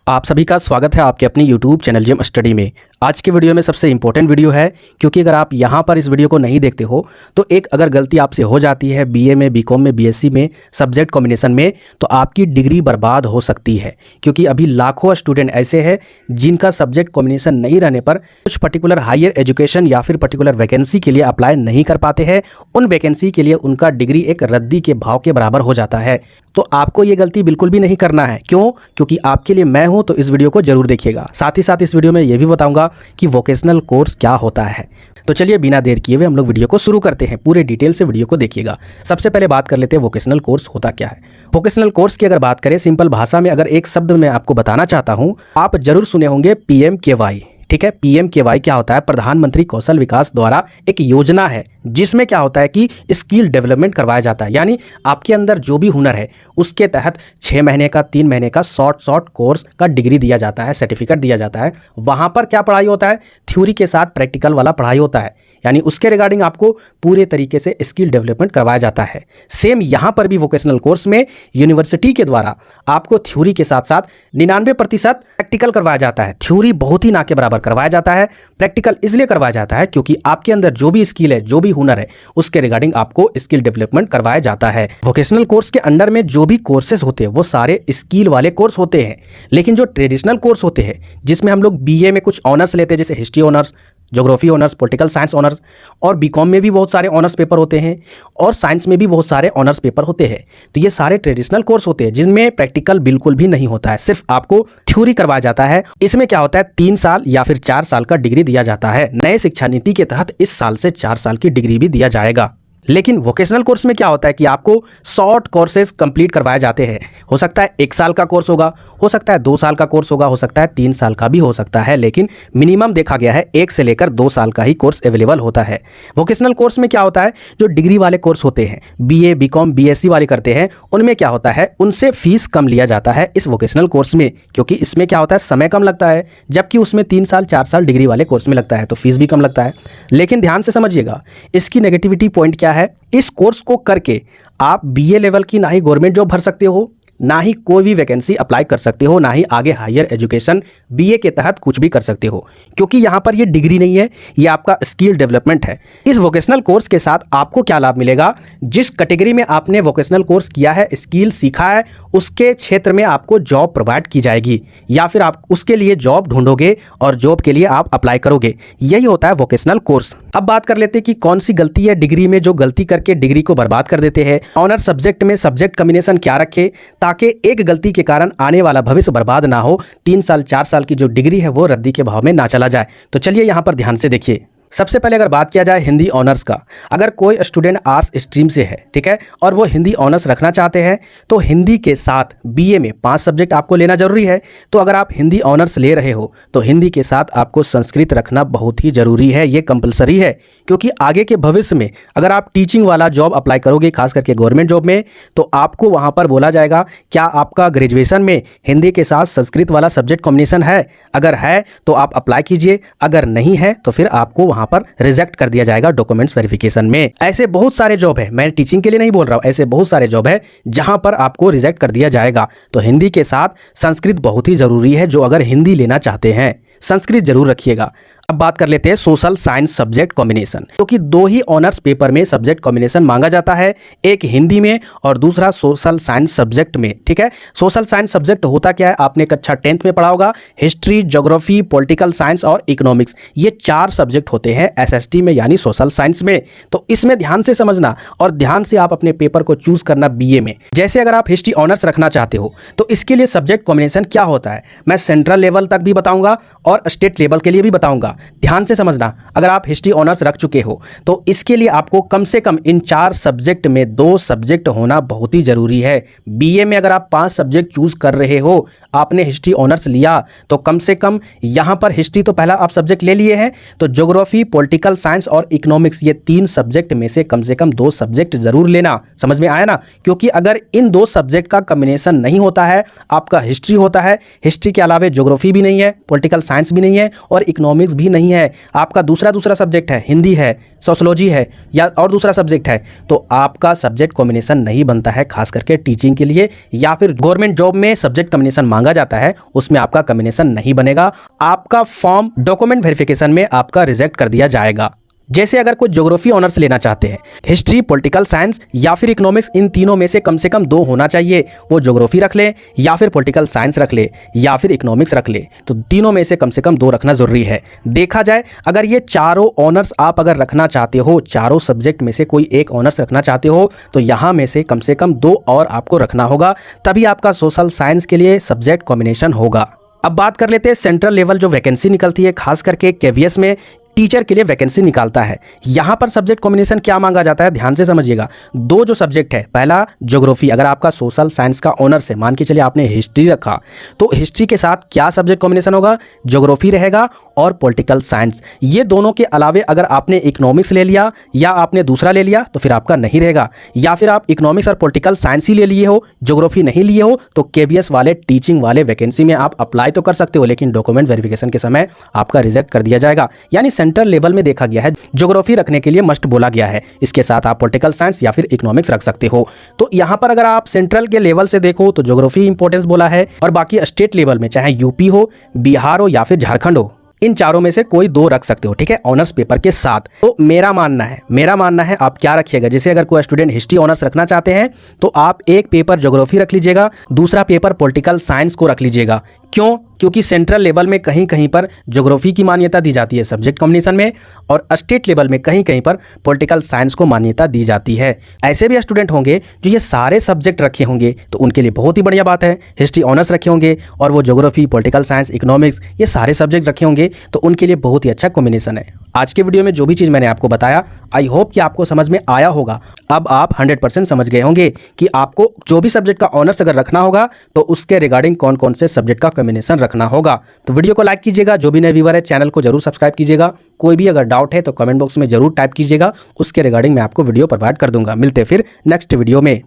आप सभी का स्वागत है आपके अपनी YouTube चैनल जिम स्टडी में। आज के वीडियो में सबसे इंपॉर्टेंट वीडियो है, क्योंकि अगर आप यहाँ पर इस वीडियो को नहीं देखते हो तो एक अगर गलती आपसे हो जाती है बीए में, बीकॉम में, बीएससी में, सब्जेक्ट कॉम्बिनेशन में, तो आपकी डिग्री बर्बाद हो सकती है। क्योंकि अभी लाखों स्टूडेंट ऐसे हैं जिनका सब्जेक्ट कॉम्बिनेशन नहीं रहने पर कुछ पर्टिकुलर हायर एजुकेशन या फिर पर्टिकुलर वैकेंसी के लिए अप्लाई नहीं कर पाते हैं। उन वैकेंसी के लिए उनका डिग्री एक रद्दी के भाव के बराबर हो जाता है। तो आपको ये गलती बिल्कुल भी नहीं करना है। क्यों? क्योंकि आपके लिए मैं हूं, तो इस वीडियो को जरूर देखिएगा। साथ ही साथ इस वीडियो में ये भी बताऊंगा कि वोकेशनल कोर्स क्या होता है। तो चलिए बिना देर किए हुए हम लोग वीडियो को शुरू करते हैं। पूरे डिटेल से वीडियो को देखिएगा। सबसे पहले बात कर लेते हैं वोकेशनल कोर्स होता क्या है। वोकेशनल कोर्स की अगर बात करें सिंपल भाषा में, अगर एक शब्द में आपको बताना चाहता हूं, आप जरूर सुने होंगे PMKY। ठीक है, PMKY क्या होता है? प्रधानमंत्री कौशल विकास द्वारा एक योजना है जिसमें क्या होता है कि स्किल डेवलपमेंट करवाया जाता है। यानी आपके अंदर जो भी हुनर है उसके तहत 6 महीने का, 3 महीने का शॉर्ट कोर्स का डिग्री दिया जाता है, सर्टिफिकेट दिया जाता है। वहाँ पर क्या पढ़ाई होता है? थ्योरी के साथ प्रैक्टिकल वाला पढ़ाई होता है। यानी उसके रिगार्डिंग आपको पूरे तरीके से स्किल डेवलपमेंट करवाया जाता है। सेम यहाँ पर भी वोकेशनल कोर्स में यूनिवर्सिटी के द्वारा आपको थ्योरी के साथ साथ 99% प्रैक्टिकल करवाया जाता है। थ्योरी बहुत ही ना के बराबर करवाया जाता है। प्रैक्टिकल इसलिए करवाया जाता है क्योंकि आपके अंदर जो भी स्किल है, जो भी हुनर है, उसके रिगार्डिंग आपको स्किल डेवलपमेंट करवाया जाता है। वोकेशनल कोर्स के अंडर में जो भी कोर्सेज होते हैं वो सारे स्किल वाले कोर्स होते हैं। लेकिन जो ट्रेडिशनल कोर्स होते हैं जिसमें हम लोग बीए में कुछ ऑनर्स लेते हैं, जैसे history honours, geography honours, political science honours, और बीकॉम में भी बहुत सारे ऑनर्स पेपर होते हैं और साइंस में भी बहुत सारे ऑनर्स पेपर होते हैं। तो ये सारे ट्रेडिशनल कोर्स होते हैं जिनमें प्रैक्टिकल बिल्कुल भी नहीं होता है, सिर्फ आपको थ्योरी करवाया जाता है। इसमें क्या होता है, 3 साल या फिर 4 साल का डिग्री दिया जाता है। नए शिक्षा नीति के तहत इस साल से 4 साल की डिग्री भी दिया जाएगा। लेकिन वोकेशनल कोर्स में क्या होता है कि आपको शॉर्ट कोर्सेज कंप्लीट करवाए जाते हैं। हो सकता है 1 साल का कोर्स होगा, हो सकता है 2 साल का कोर्स होगा, हो सकता है 3 साल का भी हो सकता है, लेकिन मिनिमम देखा गया है 1 से लेकर 2 साल का ही कोर्स अवेलेबल होता है। वोकेशनल कोर्स में क्या होता है, जो डिग्री वाले कोर्स होते हैं, बीए, बीकॉम, बीएससी वाले करते हैं, उनमें क्या होता है, उनसे फीस कम लिया जाता है इस वोकेशनल कोर्स में। क्योंकि इसमें क्या होता है, समय कम लगता है, जबकि उसमें 3 साल 4 साल डिग्री वाले कोर्स में लगता है, तो फीस भी कम लगता है। लेकिन ध्यान से समझिएगा, इसकी नेगेटिविटी पॉइंट क्या है। इस कोर्स को करके आप बीए लेवल की ना ही गवर्नमेंट जॉब भर सकते हो, ना ही कोई भी वैकेंसी अप्लाई कर सकते हो, ना ही आगे हायर एजुकेशन बीए के तहत कुछ भी कर सकते हो। क्योंकि यहाँ पर ये डिग्री नहीं है, ये आपका स्किल डेवलपमेंट है। इस वोकेशनल कोर्स के साथ आपको क्या लाभ मिलेगा? जिस कैटेगरी में आपने वोकेशनल कोर्स किया है, स्किल सीखा है, उसके क्षेत्र में आपको जॉब प्रोवाइड की जाएगी, या फिर आप उसके लिए जॉब ढूंढोगे और जॉब के लिए आप अप्लाई करोगे। यही होता है वोकेशनल कोर्स। अब बात कर लेते हैं कि कौन सी गलती है डिग्री में जो गलती करके डिग्री को बर्बाद कर देते हैं। ऑनर सब्जेक्ट में सब्जेक्ट कॉम्बिनेशन क्या रखे ताकि एक गलती के कारण आने वाला भविष्य बर्बाद ना हो, 3 साल 4 साल की जो डिग्री है वो रद्दी के भाव में ना चला जाए। तो चलिए यहाँ पर ध्यान से देखिए। सबसे पहले अगर बात किया जाए हिंदी ऑनर्स का, अगर कोई स्टूडेंट आर्ट्स स्ट्रीम से है, ठीक है, और वो हिंदी ऑनर्स रखना चाहते हैं, तो हिंदी के साथ बीए में 5 सब्जेक्ट आपको लेना जरूरी है। तो अगर आप हिंदी ऑनर्स ले रहे हो तो हिंदी के साथ आपको संस्कृत रखना बहुत ही जरूरी है, ये कंपलसरी है। क्योंकि आगे के भविष्य में अगर आप टीचिंग वाला जॉब अप्लाई करोगे, खास करके गवर्नमेंट जॉब में, तो आपको वहाँ पर बोला जाएगा क्या आपका ग्रेजुएशन में हिंदी के साथ संस्कृत वाला सब्जेक्ट कॉम्बिनेशन है? अगर है तो आप अप्लाई कीजिए, अगर नहीं है तो फिर आपको वहां पर रिजेक्ट कर दिया जाएगा डॉक्यूमेंट्स वेरिफिकेशन में। ऐसे बहुत सारे जॉब है, मैं टीचिंग के लिए नहीं बोल रहा हूं, ऐसे बहुत सारे जॉब है जहां पर आपको रिजेक्ट कर दिया जाएगा। तो हिंदी के साथ संस्कृत बहुत ही जरूरी है। जो अगर हिंदी लेना चाहते हैं, संस्कृत जरूर रखिएगा। अब बात कर लेते हैं सोशल साइंस सब्जेक्ट कॉम्बिनेशन। क्योंकि 2 ही ऑनर्स पेपर में सब्जेक्ट कॉम्बिनेशन मांगा जाता है, एक हिंदी में और दूसरा सोशल साइंस सब्जेक्ट में। ठीक है, सोशल साइंस सब्जेक्ट होता क्या है, आपने कक्षा 10th में पढ़ा होगा। हिस्ट्री, ज्योग्राफी, पॉलिटिकल साइंस और इकोनॉमिक्स, ये 4 सब्जेक्ट होते हैं एसएसटी में, यानी सोशल साइंस में। तो इसमें ध्यान से समझना और ध्यान से आप अपने पेपर को चूज करना बीए में। जैसे अगर आप हिस्ट्री ऑनर्स रखना चाहते हो तो इसके लिए सब्जेक्ट कॉम्बिनेशन क्या होता है, मैं सेंट्रल लेवल तक भी बताऊंगा और स्टेट लेवल के लिए भी बताऊंगा। ध्यान से समझना, अगर आप हिस्ट्री ऑनर्स रख चुके हो तो इसके लिए आपको कम से कम इन 4 सब्जेक्ट में 2 सब्जेक्ट होना बहुत ही जरूरी है। बीए में अगर आप 5 सब्जेक्ट चूज कर रहे हो, आपने हिस्ट्री ऑनर्स लिया, तो कम से कम यहां पर हिस्ट्री तो पहला आप सब्जेक्ट ले लिए हैं, तो ज्योग्राफी, पॉलिटिकल साइंस और इकोनॉमिक्स, ये 3 सब्जेक्ट में से कम 2 सब्जेक्ट जरूर लेना। समझ में आया ना? क्योंकि अगर इन 2 सब्जेक्ट का कॉम्बिनेशन नहीं होता है, आपका हिस्ट्री होता है, हिस्ट्री के अलावा ज्योग्राफी भी नहीं है, पॉलिटिकल साइंस साइंस भी नहीं है और इकोनॉमिक्स भी नहीं है, आपका दूसरा सब्जेक्ट है, हिंदी है, सोशोलॉजी है या और दूसरा सब्जेक्ट है, तो आपका सब्जेक्ट कॉम्बिनेशन नहीं बनता है। खास करके टीचिंग के लिए या फिर गवर्नमेंट जॉब में सब्जेक्ट कॉम्बिनेशन मांगा जाता है, उसमें आपका कॉम्बिनेशन नहीं बनेगा। आपका फॉर्म डॉक्यूमेंट वेरिफिकेशन में आपका रिजेक्ट कर दिया जाएगा। जैसे अगर कोई ज्योग्राफी ऑनर्स लेना चाहते हैं, हिस्ट्री, पॉलिटिकल साइंस या फिर इकोनॉमिक्स, इन तीनों में से कम 2 होना चाहिए। वो ज्योग्राफी रख ले या फिर पॉलिटिकल साइंस रख ले या फिर इकोनॉमिक्स रख ले, तो तीनों में से कम 2 रखना जरूरी है। देखा जाए अगर ये चारों ऑनर्स आप अगर रखना चाहते हो, चारों सब्जेक्ट में से कोई एक ऑनर्स रखना चाहते हो, तो यहाँ में से कम 2 और आपको रखना होगा, तभी आपका सोशल साइंस के लिए सब्जेक्ट कॉम्बिनेशन होगा। अब बात कर लेते हैं सेंट्रल लेवल जो वैकेंसी निकलती है, खास करके केवीएस में टीचर के लिए वैकेंसी निकालता है। यहां पर सब्जेक्ट कॉम्बिनेशन क्या मांगा जाता है, ध्यान से समझिएगा। 2 जो सब्जेक्ट है, पहला ज्योग्राफी, अगर आपका सोशल साइंस का ऑनर्स है, मान के चलिए आपने हिस्ट्री रखा, तो हिस्ट्री के साथ क्या सब्जेक्ट कॉम्बिनेशन होगा, ज्योग्राफी रहेगा और पॉलिटिकल साइंस। ये दोनों के अलावे अगर आपने इकोनॉमिक्स ले लिया या आपने दूसरा ले लिया तो फिर आपका नहीं रहेगा, या फिर आप इकोनॉमिक्स और पॉलिटिकल साइंस ही ले लिए हो, ज्योग्राफी नहीं लिए हो, तो केबीएस वाले टीचिंग वाले वैकेंसी में आप अप्लाई तो कर सकते हो, लेकिन डॉक्यूमेंट वेरिफिकेशन के समय आपका रिजेक्ट कर दिया जाएगा। यानी सेंट्रल लेवल में देखा गया है, ज्योग्राफी रखने के लिए मस्ट बोला गया है, इसके साथ आप पॉलिटिकल साइंस या फिर इकोनॉमिक्स रख सकते हो। तो यहां पर अगर आप सेंट्रल के लेवल से देखो तो ज्योग्राफी इंपॉर्टेंस बोला है, और बाकी स्टेट लेवल में चाहे यूपी हो, बिहार हो या फिर झारखंड हो, इन चारों में से कोई 2 रख सकते हो, ठीक है, ऑनर्स पेपर के साथ। तो मेरा मानना है आप क्या रखिएगा, जैसे अगर कोई स्टूडेंट हिस्ट्री ऑनर्स रखना चाहते हैं तो आप एक पेपर ज्योग्राफी रख लीजिएगा, दूसरा पेपर पॉलिटिकल साइंस को रख लीजिएगा। क्यों? क्योंकि सेंट्रल लेवल में कहीं पर ज्योग्राफी की मान्यता दी जाती है सब्जेक्ट कॉम्बिनेशन में, और स्टेट लेवल में कहीं पर पॉलिटिकल साइंस को मान्यता दी जाती है। ऐसे भी स्टूडेंट होंगे जो ये सारे सब्जेक्ट रखे होंगे, तो उनके लिए बहुत ही बढ़िया बात है। हिस्ट्री ऑनर्स रखे होंगे और वो ज्योग्राफी, पॉलिटिकल साइंस, इकोनॉमिक्स, ये सारे सब्जेक्ट रखे होंगे, तो उनके लिए बहुत ही अच्छा कॉम्बिनेशन है। आज के वीडियो में जो भी चीज़ मैंने आपको बताया, आई होप कि आपको समझ में आया होगा। अब आप 100% समझ गए होंगे कि आपको जो भी सब्जेक्ट का ऑनर्स अगर रखना होगा तो उसके रिगार्डिंग कौन कौन से सब्जेक्ट का कॉम्बिनेशन रखना होगा। तो वीडियो को लाइक कीजिएगा, जो भी नए व्यूअर है चैनल को जरूर सब्सक्राइब कीजिएगा। कोई भी अगर डाउट है तो कमेंट बॉक्स में जरूर टाइप कीजिएगा, उसके रिगार्डिंग मैं आपको वीडियो प्रोवाइड कर दूंगा। मिलते हैं फिर नेक्स्ट वीडियो में।